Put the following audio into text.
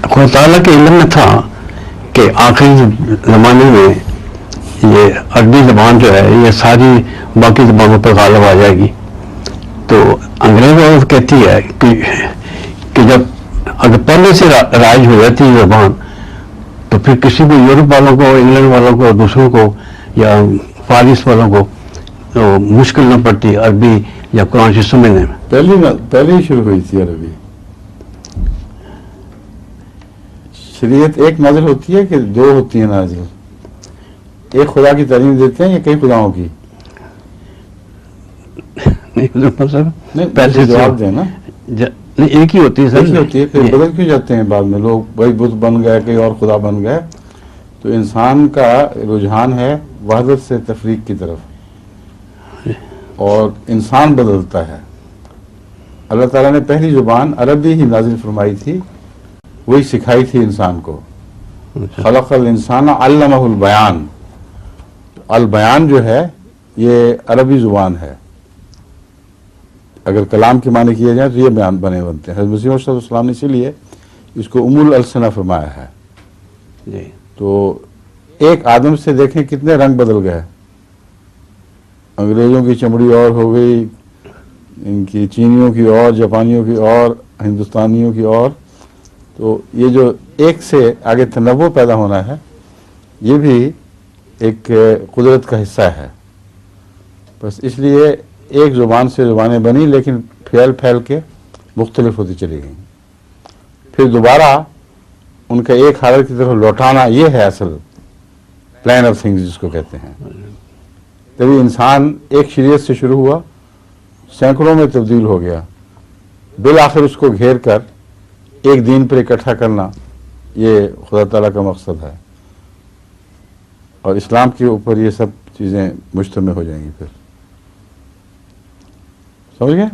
خدا تعالیٰ کے علم میں تھا کہ آخری زمانے میں یہ عربی زبان جو ہے یہ ساری باقی زبانوں پر غالب آ جائے گی. تو انگریز کہتی ہے کہ جب اگر پہلے سے رائج ہو جاتی ہے زبان تو پھر کسی کو یورپ والوں کو انگلینڈ والوں کو دوسروں کو یا فارس والوں کو تو مشکل نہ پڑتی عربی یا قرآن شریف سمجھنے میں. پہلے ہی شروع ہوئی تھی عربی. شریعت ایک نازل ہوتی ہے کہ دو ہوتی ہیں نازل؟ ایک خدا کی تعلیم دیتے ہیں یا کئی خداؤں کی؟ نہیں پہلے جواب دیں نا. نہیں ایک ہی ہوتی ہے سر. ایک ہی ہوتی ہے. پھر بدل کیوں جاتے ہیں بعد میں لوگ؟ بھائی بت بن گئے کئی اور خدا بن گئے. تو انسان کا رجحان ہے وحدت سے تفریق کی طرف اور انسان بدلتا ہے. اللہ تعالیٰ نے پہلی زبان عربی ہی نازل فرمائی تھی, وہی سکھائی تھی انسان کو. خلق الانسان علمہ البیان. البیان جو ہے یہ عربی زبان ہے. اگر کلام کے معنی کیے جائیں تو یہ بیان بنتے ہیں. حضرت مسیح موعود صلی اللہ علیہ وسلم نے اسی لیے اس کو ام الالسنہ فرمایا ہے. جی. تو ایک آدم سے دیکھیں کتنے رنگ بدل گئے. انگریزوں کی چمڑی اور ہو گئی, ان کی چینیوں کی اور, جاپانیوں کی اور, ہندوستانیوں کی اور. تو یہ جو ایک سے آگے تنوع پیدا ہونا ہے یہ بھی ایک قدرت کا حصہ ہے. بس اس لیے ایک زبان سے زبانیں بنی لیکن پھیل پھیل کے مختلف ہوتی چلی گئیں. پھر دوبارہ ان کا ایک حالت کی طرف لوٹانا یہ ہے اصل پلان آف تھنگز جس کو کہتے ہیں. تبھی انسان ایک شریعت سے شروع ہوا, سینکڑوں میں تبدیل ہو گیا, بالآخر اس کو گھیر کر ایک دین پر اکٹھا کرنا یہ خدا تعالیٰ کا مقصد ہے. اور اسلام کے اوپر یہ سب چیزیں مجتمع ہو جائیں گی. پھر سمجھ گئے؟